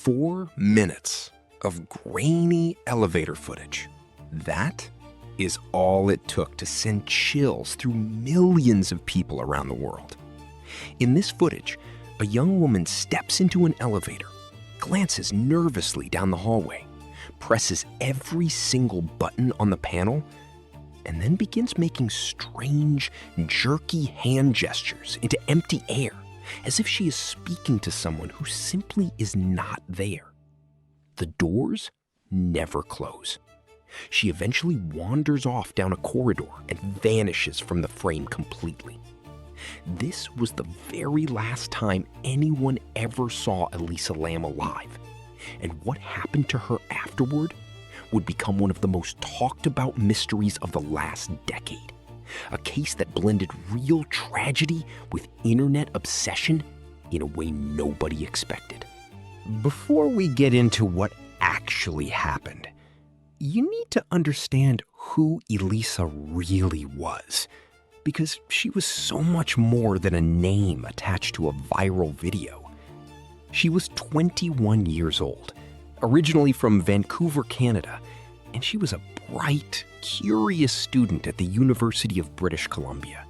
4 minutes of grainy elevator footage. That is all it took to send chills through millions of people around the world. In this footage, a young woman steps into an elevator, glances nervously down the hallway, presses every single button on the panel, and then begins making strange, jerky hand gestures into empty air, as if she is speaking to someone who simply is not there. The doors never close. She eventually wanders off down a corridor and vanishes from the frame completely. This was the very last time anyone ever saw Elisa Lam alive, and what happened to her afterward would become one of the most talked about mysteries of the last decade. A case that blended real tragedy with internet obsession in a way nobody expected. Before we get into what actually happened, you need to understand who Elisa really was, because she was so much more than a name attached to a viral video. She was 21 years old, originally from Vancouver, Canada, and she was a bright, curious student at the University of British Columbia.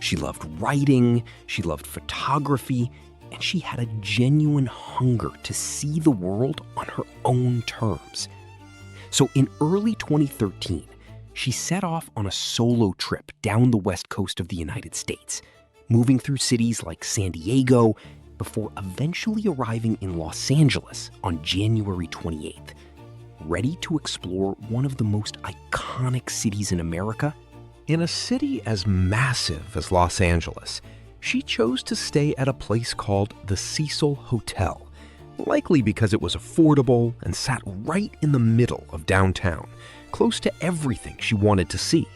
She loved writing, she loved photography, and she had a genuine hunger to see the world on her own terms. So in early 2013, she set off on a solo trip down the west coast of the United States, moving through cities like San Diego before eventually arriving in Los Angeles on January 28th, ready to explore one of the most iconic cities in America. In a city as massive as Los Angeles, she chose to stay at a place called the Cecil Hotel, likely because it was affordable and sat right in the middle of downtown, close to everything she wanted to see.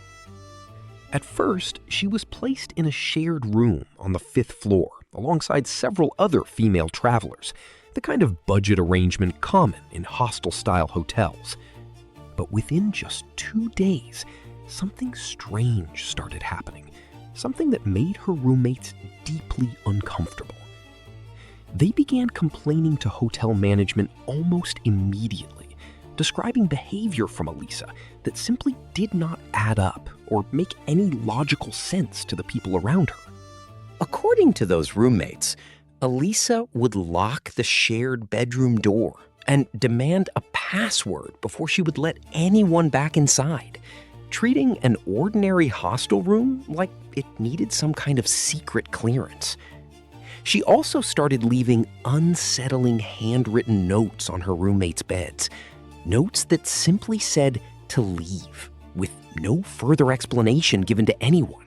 At first, she was placed in a shared room on the 5th floor alongside several other female travelers, the kind of budget arrangement common in hostel-style hotels. But within just 2 days, something strange started happening, something that made her roommates deeply uncomfortable. They began complaining to hotel management almost immediately, describing behavior from Elisa that simply did not add up or make any logical sense to the people around her. According to those roommates, Elisa would lock the shared bedroom door and demand a password before she would let anyone back inside, treating an ordinary hostel room like it needed some kind of secret clearance. She also started leaving unsettling handwritten notes on her roommates' beds, notes that simply said to leave, with no further explanation given to anyone.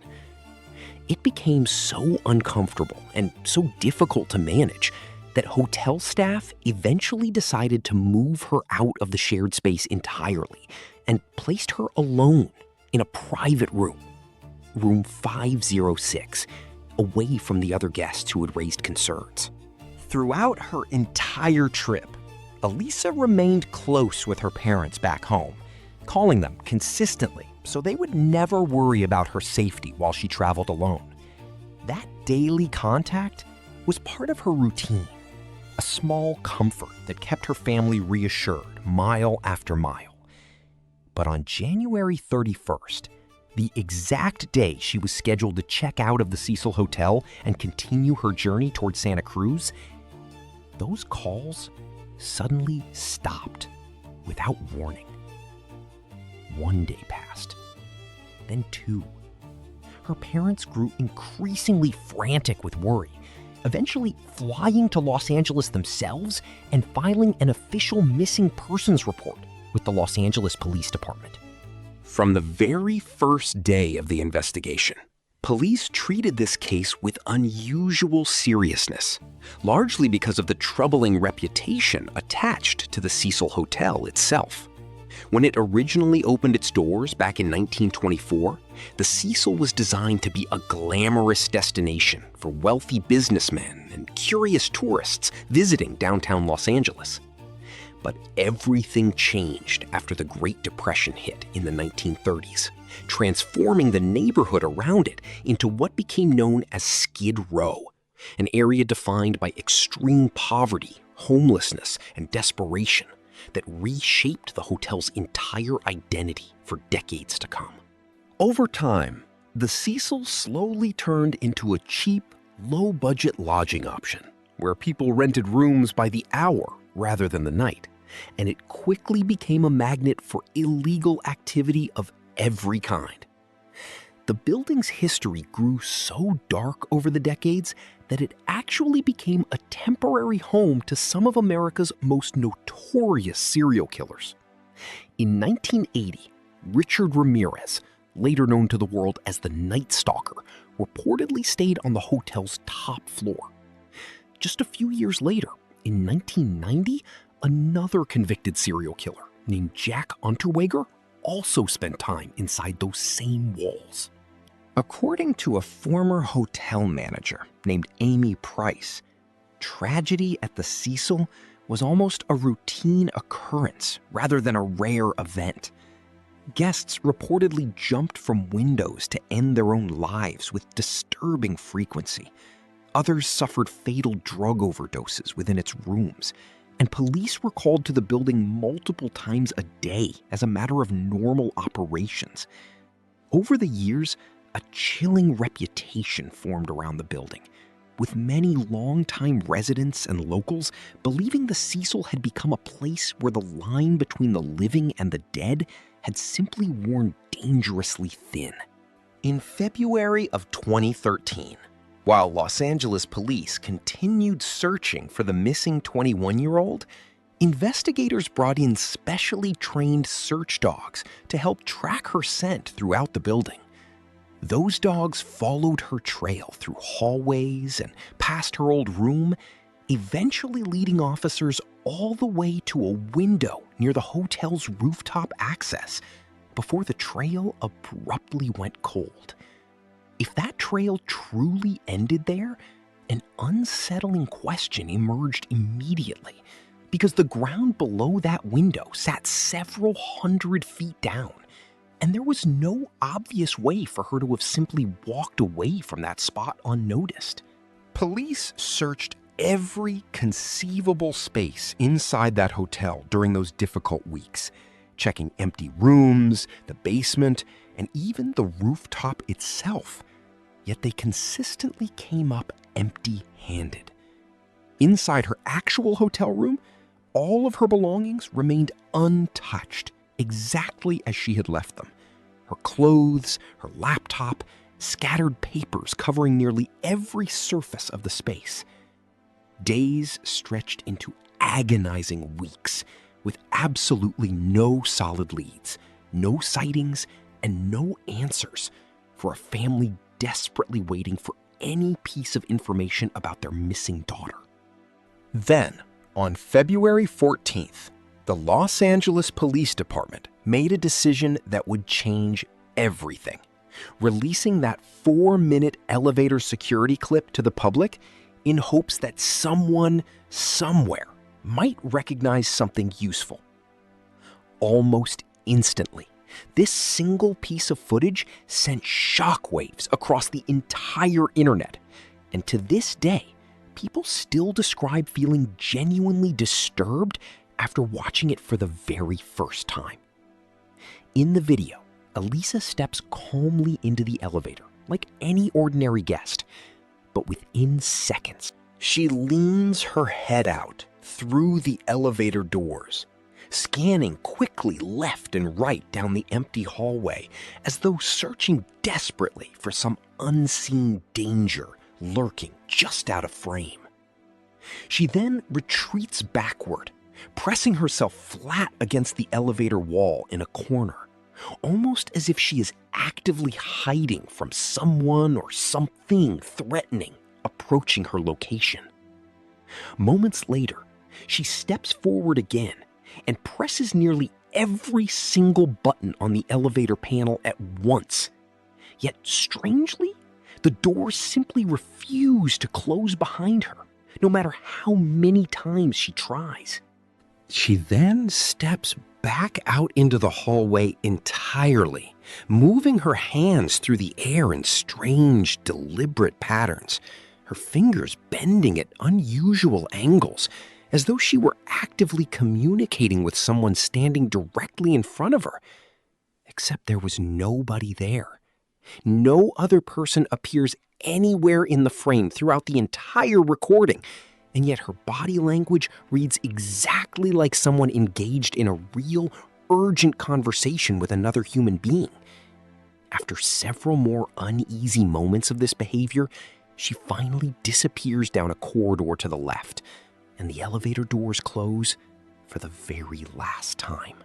It became so uncomfortable and so difficult to manage that hotel staff eventually decided to move her out of the shared space entirely and placed her alone in a private room, room 506, away from the other guests who had raised concerns. Throughout her entire trip, Elisa remained close with her parents back home, calling them consistently so they would never worry about her safety while she traveled alone. That daily contact was part of her routine, a small comfort that kept her family reassured mile after mile. But on January 31st, the exact day she was scheduled to check out of the Cecil Hotel and continue her journey toward Santa Cruz, those calls suddenly stopped without warning. 1 day passed, then 2. Her parents grew increasingly frantic with worry, eventually flying to Los Angeles themselves and filing an official missing persons report with the Los Angeles Police Department. From the very first day of the investigation, police treated this case with unusual seriousness, largely because of the troubling reputation attached to the Cecil Hotel itself. When it originally opened its doors back in 1924, the Cecil was designed to be a glamorous destination for wealthy businessmen and curious tourists visiting downtown Los Angeles. But everything changed after the Great Depression hit in the 1930s, transforming the neighborhood around it into what became known as Skid Row, an area defined by extreme poverty, homelessness, and desperation that reshaped the hotel's entire identity for decades to come. Over time, the Cecil slowly turned into a cheap, low-budget lodging option, where people rented rooms by the hour rather than the night, and it quickly became a magnet for illegal activity of every kind. The building's history grew so dark over the decades that it actually became a temporary home to some of America's most notorious serial killers. In 1980, Richard Ramirez, later known to the world as the Night Stalker, reportedly stayed on the hotel's top floor. Just a few years later, in 1990, another convicted serial killer named Jack Unterweger also spent time inside those same walls. According to a former hotel manager named Amy Price, tragedy at the Cecil was almost a routine occurrence rather than a rare event. Guests reportedly jumped from windows to end their own lives with disturbing frequency. Others suffered fatal drug overdoses within its rooms, and police were called to the building multiple times a day as a matter of normal operations. Over the years, a chilling reputation formed around the building, with many longtime residents and locals believing the Cecil had become a place where the line between the living and the dead had simply worn dangerously thin. In February of 2013, while Los Angeles police continued searching for the missing 21-year-old, investigators brought in specially trained search dogs to help track her scent throughout the building. Those dogs followed her trail through hallways and past her old room, eventually leading officers all the way to a window near the hotel's rooftop access before the trail abruptly went cold. If that trail truly ended there, an unsettling question emerged immediately, because the ground below that window sat several hundred feet down, and there was no obvious way for her to have simply walked away from that spot unnoticed. Police searched every conceivable space inside that hotel during those difficult weeks, checking empty rooms, the basement, and even the rooftop itself. Yet they consistently came up empty-handed. Inside her actual hotel room, all of her belongings remained untouched, exactly as she had left them. Her clothes, her laptop, scattered papers covering nearly every surface of the space. Days stretched into agonizing weeks, with absolutely no solid leads, no sightings, and no answers for a family desperately waiting for any piece of information about their missing daughter. Then, on February 14th, the Los Angeles Police Department made a decision that would change everything, releasing that 4-minute elevator security clip to the public in hopes that someone, somewhere, might recognize something useful. Almost instantly, this single piece of footage sent shockwaves across the entire internet, and to this day, people still describe feeling genuinely disturbed after watching it for the very first time. In the video, Elisa steps calmly into the elevator, like any ordinary guest, but within seconds, she leans her head out through the elevator doors, scanning quickly left and right down the empty hallway as though searching desperately for some unseen danger lurking just out of frame. She then retreats backward, pressing herself flat against the elevator wall in a corner, almost as if she is actively hiding from someone or something threatening approaching her location. Moments later, she steps forward again and presses nearly every single button on the elevator panel at once. Yet strangely, the doors simply refuse to close behind her, no matter how many times she tries. She then steps back out into the hallway entirely, moving her hands through the air in strange, deliberate patterns, her fingers bending at unusual angles, as though she were actively communicating with someone standing directly in front of her. Except there was nobody there. No other person appears anywhere in the frame throughout the entire recording, and yet her body language reads exactly like someone engaged in a real, urgent conversation with another human being. After several more uneasy moments of this behavior, she finally disappears down a corridor to the left, and the elevator doors close for the very last time.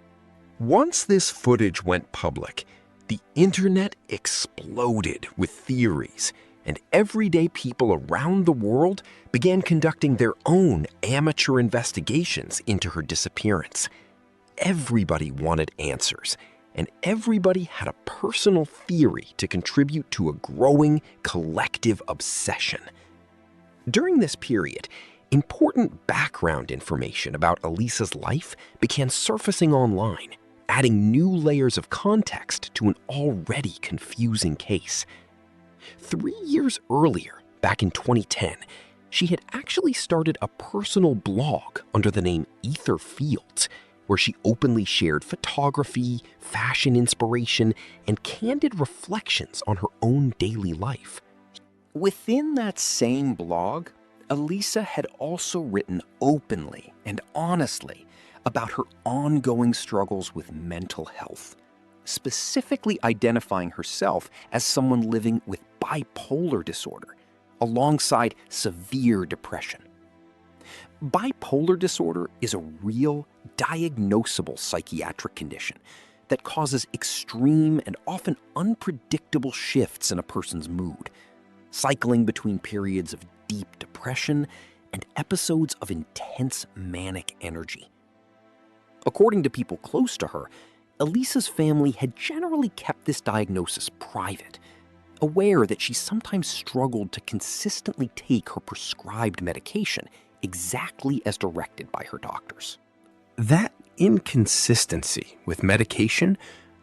Once this footage went public, the internet exploded with theories, and everyday people around the world began conducting their own amateur investigations into her disappearance. Everybody wanted answers, and everybody had a personal theory to contribute to a growing collective obsession. During this period, important background information about Elisa's life began surfacing online, adding new layers of context to an already confusing case. 3 years earlier, back in 2010, she had actually started a personal blog under the name Ether Fields, where she openly shared photography, fashion inspiration, and candid reflections on her own daily life. Within that same blog, Elisa had also written openly and honestly about her ongoing struggles with mental health, specifically identifying herself as someone living with bipolar disorder, alongside severe depression. Bipolar disorder is a real, diagnosable psychiatric condition that causes extreme and often unpredictable shifts in a person's mood, cycling between periods of deep depression and episodes of intense manic energy. According to people close to her, Elisa's family had generally kept this diagnosis private, aware that she sometimes struggled to consistently take her prescribed medication exactly as directed by her doctors. That inconsistency with medication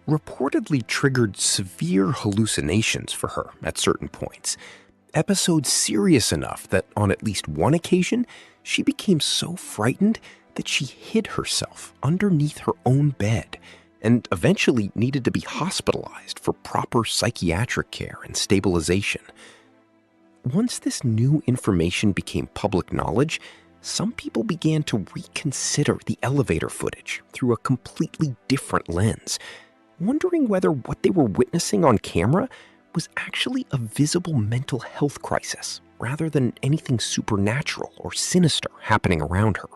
reportedly triggered severe hallucinations for her at certain points, episodes serious enough that on at least one occasion, she became so frightened that she hid herself underneath her own bed and eventually needed to be hospitalized for proper psychiatric care and stabilization. Once this new information became public knowledge, some people began to reconsider the elevator footage through a completely different lens, wondering whether what they were witnessing on camera was actually a visible mental health crisis rather than anything supernatural or sinister happening around her.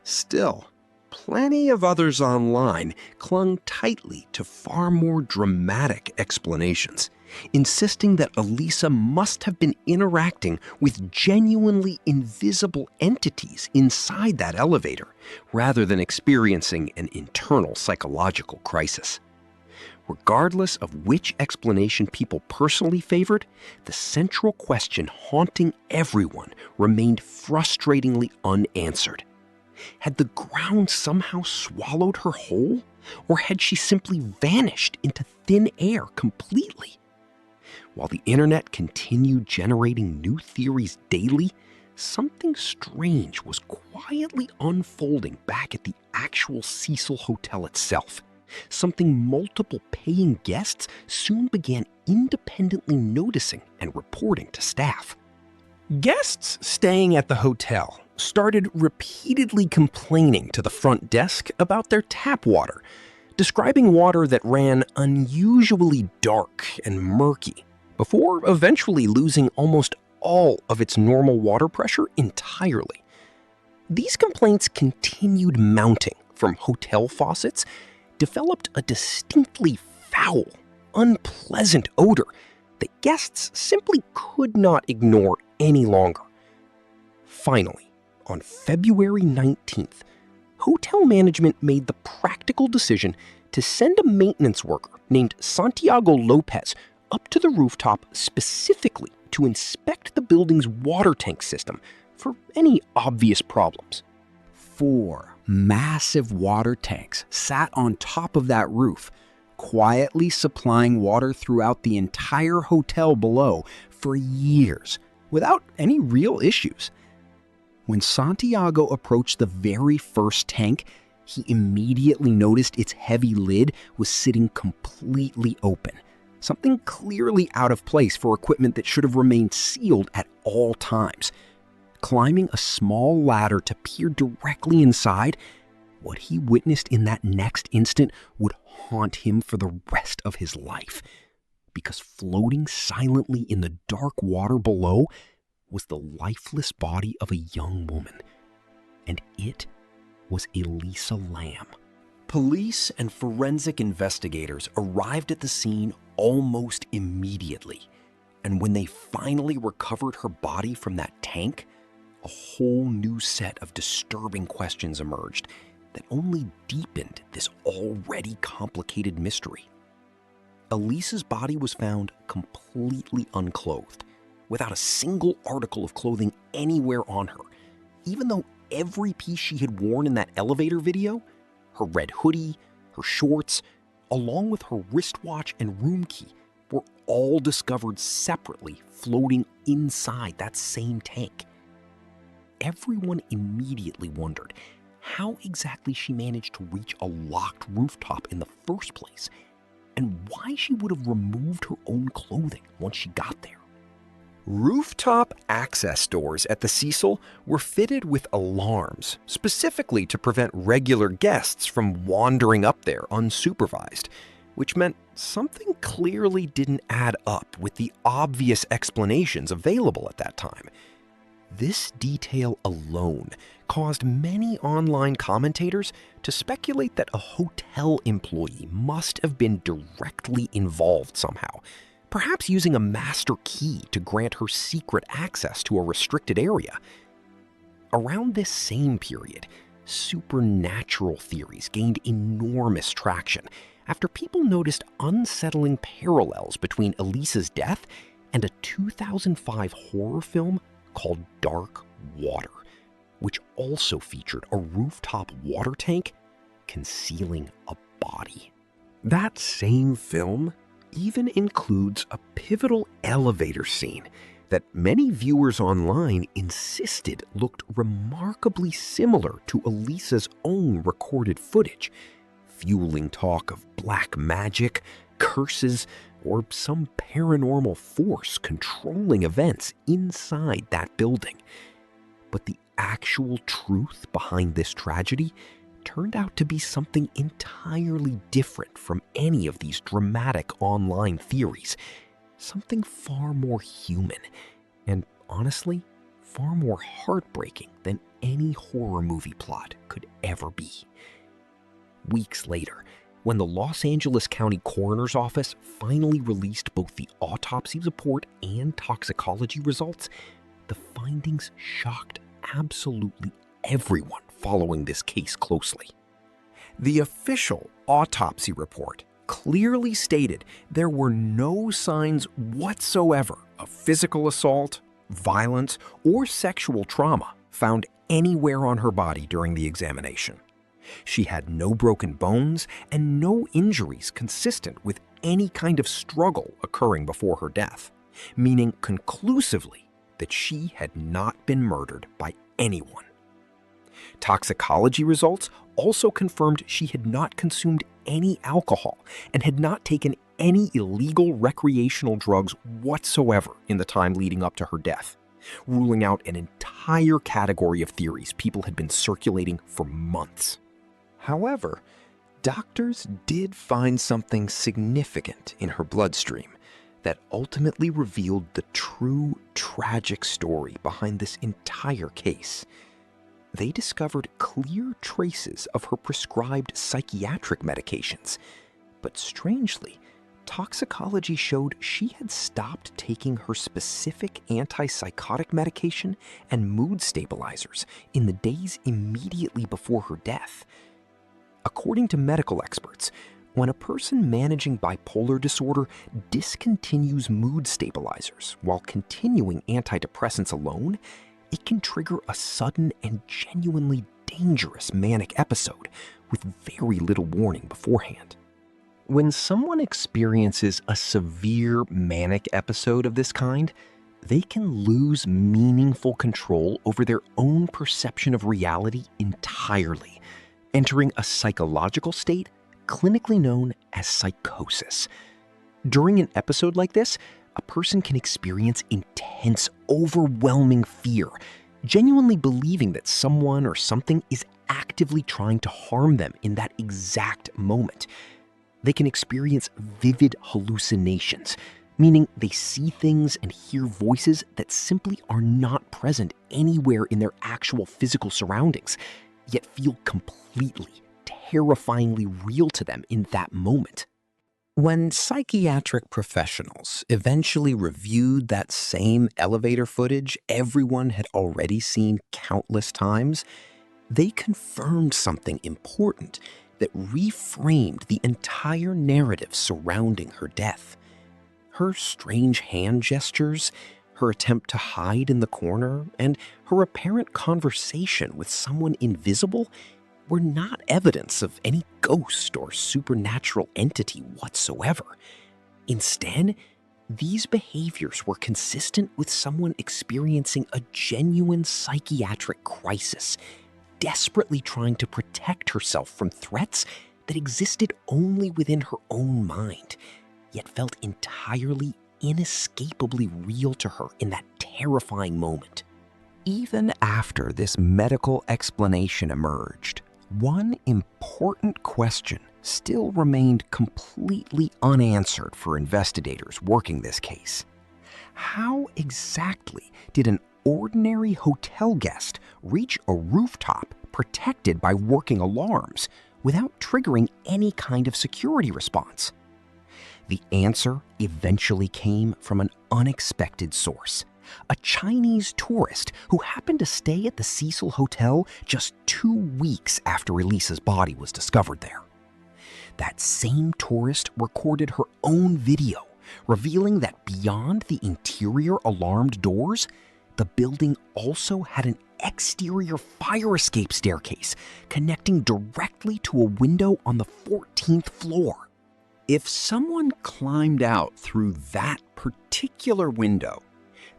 Still, plenty of others online clung tightly to far more dramatic explanations, insisting that Elisa must have been interacting with genuinely invisible entities inside that elevator, rather than experiencing an internal psychological crisis. Regardless of which explanation people personally favored, the central question haunting everyone remained frustratingly unanswered. Had the ground somehow swallowed her whole, or had she simply vanished into thin air completely? While the internet continued generating new theories daily, something strange was quietly unfolding back at the actual Cecil Hotel itself. Something multiple paying guests soon began independently noticing and reporting to staff. Guests staying at the hotel started repeatedly complaining to the front desk about their tap water, describing water that ran unusually dark and murky, before eventually losing almost all of its normal water pressure entirely. These complaints continued mounting from hotel faucets, developed a distinctly foul, unpleasant odor that guests simply could not ignore any longer. Finally, on February 19th, hotel management made the practical decision to send a maintenance worker named Santiago Lopez up to the rooftop specifically to inspect the building's water tank system for any obvious problems. 4 massive water tanks sat on top of that roof, quietly supplying water throughout the entire hotel below for years without any real issues. When Santiago approached the very first tank, he immediately noticed its heavy lid was sitting completely open, something clearly out of place for equipment that should have remained sealed at all times. Climbing a small ladder to peer directly inside, what he witnessed in that next instant would haunt him for the rest of his life. Because floating silently in the dark water below was the lifeless body of a young woman. And it was Elisa Lam. Police and forensic investigators arrived at the scene almost immediately. And when they finally recovered her body from that tank, a whole new set of disturbing questions emerged that only deepened this already complicated mystery. Elisa's body was found completely unclothed, without a single article of clothing anywhere on her, even though every piece she had worn in that elevator video, her red hoodie, her shorts, along with her wristwatch and room key, were all discovered separately floating inside that same tank. Everyone immediately wondered how exactly she managed to reach a locked rooftop in the first place, and why she would have removed her own clothing once she got there. Rooftop access doors at the Cecil were fitted with alarms, specifically to prevent regular guests from wandering up there unsupervised, which meant something clearly didn't add up with the obvious explanations available at that time. This detail alone caused many online commentators to speculate that a hotel employee must have been directly involved somehow, perhaps using a master key to grant her secret access to a restricted area. Around this same period, supernatural theories gained enormous traction after people noticed unsettling parallels between Elisa's death and a 2005 horror film called Dark Water, which also featured a rooftop water tank concealing a body. That same film even includes a pivotal elevator scene that many viewers online insisted looked remarkably similar to Elisa's own recorded footage, fueling talk of black magic, curses, or some paranormal force controlling events inside that building. But the actual truth behind this tragedy turned out to be something entirely different from any of these dramatic online theories. Something far more human and, honestly, far more heartbreaking than any horror movie plot could ever be. Weeks later, when the Los Angeles County Coroner's Office finally released both the autopsy report and toxicology results, the findings shocked absolutely everyone following this case closely. The official autopsy report clearly stated there were no signs whatsoever of physical assault, violence, or sexual trauma found anywhere on her body during the examination. She had no broken bones and no injuries consistent with any kind of struggle occurring before her death, meaning conclusively that she had not been murdered by anyone. Toxicology results also confirmed she had not consumed any alcohol and had not taken any illegal recreational drugs whatsoever in the time leading up to her death, ruling out an entire category of theories people had been circulating for months. However, doctors did find something significant in her bloodstream that ultimately revealed the true tragic story behind this entire case. They discovered clear traces of her prescribed psychiatric medications, but strangely, toxicology showed she had stopped taking her specific antipsychotic medication and mood stabilizers in the days immediately before her death. According to medical experts, when a person managing bipolar disorder discontinues mood stabilizers while continuing antidepressants alone, it can trigger a sudden and genuinely dangerous manic episode with very little warning beforehand. When someone experiences a severe manic episode of this kind, they can lose meaningful control over their own perception of reality entirely, entering a psychological state clinically known as psychosis. During an episode like this, a person can experience intense, overwhelming fear, genuinely believing that someone or something is actively trying to harm them in that exact moment. They can experience vivid hallucinations, meaning they see things and hear voices that simply are not present anywhere in their actual physical surroundings, yet feel completely, terrifyingly real to them in that moment. When psychiatric professionals eventually reviewed that same elevator footage everyone had already seen countless times, they confirmed something important that reframed the entire narrative surrounding her death. Her strange hand gestures, her attempt to hide in the corner, and her apparent conversation with someone invisible were not evidence of any ghost or supernatural entity whatsoever. Instead, these behaviors were consistent with someone experiencing a genuine psychiatric crisis, desperately trying to protect herself from threats that existed only within her own mind, yet felt entirely, inescapably real to her in that terrifying moment. Even after this medical explanation emerged, one important question still remained completely unanswered for investigators working this case. How exactly did an ordinary hotel guest reach a rooftop protected by working alarms without triggering any kind of security response? The answer eventually came from an unexpected source. A Chinese tourist who happened to stay at the Cecil Hotel just 2 weeks after Elisa's body was discovered there. That same tourist recorded her own video, revealing that beyond the interior alarmed doors, the building also had an exterior fire escape staircase connecting directly to a window on the 14th floor. If someone climbed out through that particular window,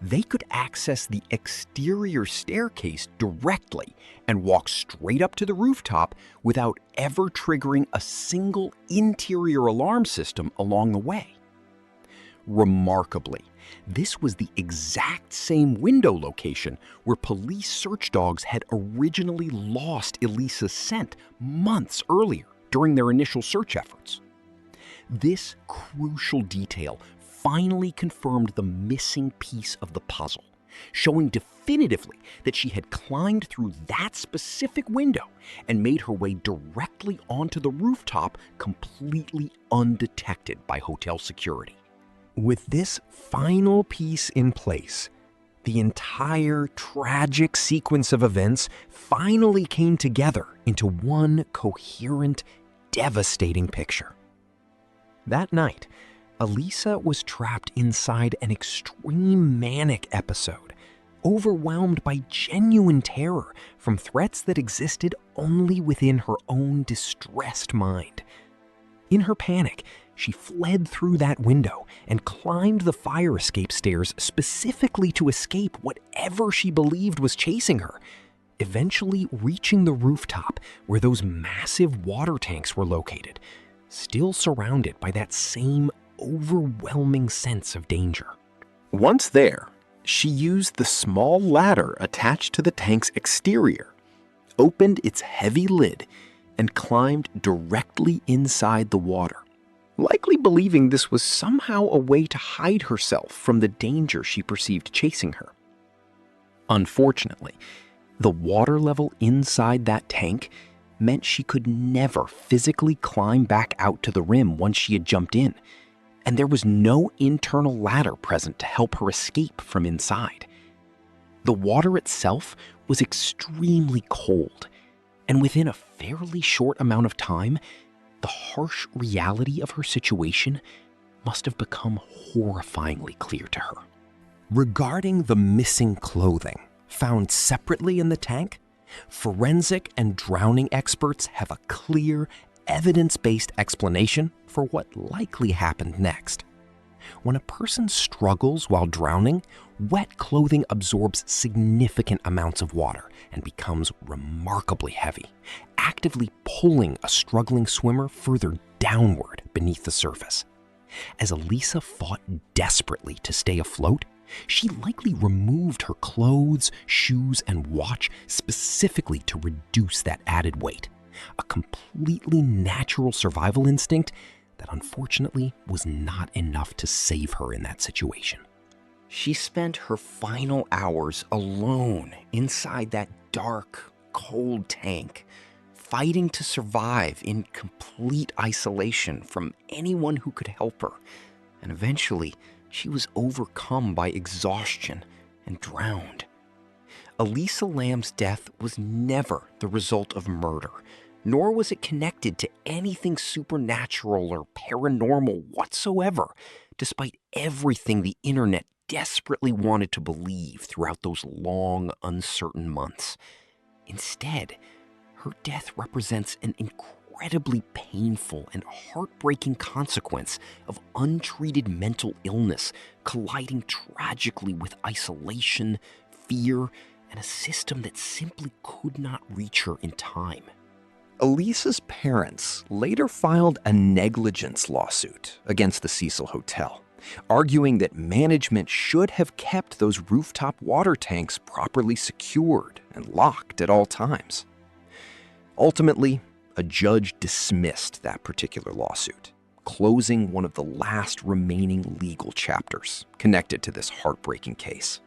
they could access the exterior staircase directly and walk straight up to the rooftop without ever triggering a single interior alarm system along the way. Remarkably, this was the exact same window location where police search dogs had originally lost Elisa's scent months earlier during their initial search efforts. This crucial detail finally confirmed the missing piece of the puzzle, showing definitively that she had climbed through that specific window and made her way directly onto the rooftop completely undetected by hotel security. With this final piece in place, the entire tragic sequence of events finally came together into one coherent, devastating picture. That night, Elisa was trapped inside an extreme manic episode, overwhelmed by genuine terror from threats that existed only within her own distressed mind. In her panic, she fled through that window and climbed the fire escape stairs specifically to escape whatever she believed was chasing her, eventually reaching the rooftop where those massive water tanks were located, still surrounded by that same overwhelming sense of danger. Once there, she used the small ladder attached to the tank's exterior, opened its heavy lid, and climbed directly inside the water, likely believing this was somehow a way to hide herself from the danger she perceived chasing her. Unfortunately, the water level inside that tank meant she could never physically climb back out to the rim once she had jumped in, and there was no internal ladder present to help her escape from inside. The water itself was extremely cold, and within a fairly short amount of time, the harsh reality of her situation must have become horrifyingly clear to her. Regarding the missing clothing found separately in the tank, forensic and drowning experts have a clear, evidence-based explanation for what likely happened next. When a person struggles while drowning, Wet clothing absorbs significant amounts of water and becomes remarkably heavy, actively pulling a struggling swimmer further downward beneath the surface. As Elisa fought desperately to stay afloat, she likely removed her clothes, shoes, and watch specifically to reduce that added weight, a completely natural survival instinct that unfortunately was not enough to save her in that situation. She spent her final hours alone inside that dark, cold tank, fighting to survive in complete isolation from anyone who could help her. And eventually, she was overcome by exhaustion and drowned. Elisa Lam's death was never the result of murder, nor was it connected to anything supernatural or paranormal whatsoever, despite everything the internet desperately wanted to believe throughout those long, uncertain months. Instead, her death represents an incredibly painful and heartbreaking consequence of untreated mental illness colliding tragically with isolation, fear, and a system that simply could not reach her in time. Elisa's parents later filed a negligence lawsuit against the Cecil Hotel, arguing that management should have kept those rooftop water tanks properly secured and locked at all times. Ultimately, a judge dismissed that particular lawsuit, closing one of the last remaining legal chapters connected to this heartbreaking case.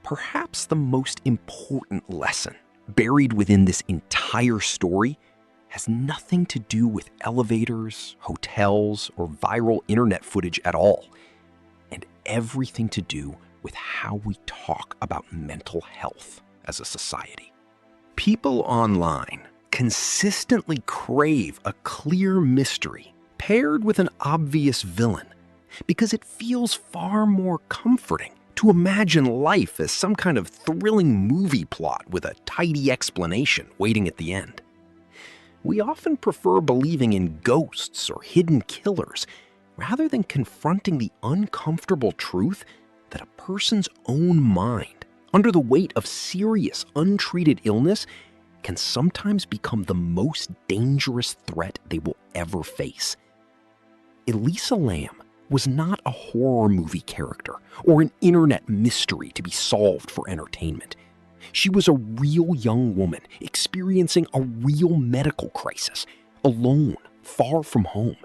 Perhaps the most important lesson buried within this entire story has nothing to do with elevators, hotels, or viral internet footage at all, and everything to do with how we talk about mental health as a society. People online consistently crave a clear mystery paired with an obvious villain because it feels far more comforting to imagine life as some kind of thrilling movie plot with a tidy explanation waiting at the end. We often prefer believing in ghosts or hidden killers rather than confronting the uncomfortable truth that a person's own mind, under the weight of serious, untreated illness, can sometimes become the most dangerous threat they will ever face. Elisa Lam was not a horror movie character or an internet mystery to be solved for entertainment. She was a real young woman experiencing a real medical crisis, alone, far from home.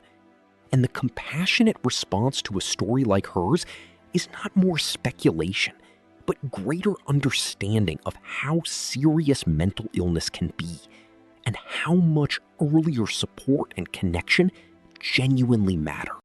And the compassionate response to a story like hers is not more speculation, but greater understanding of how serious mental illness can be and how much earlier support and connection genuinely matter.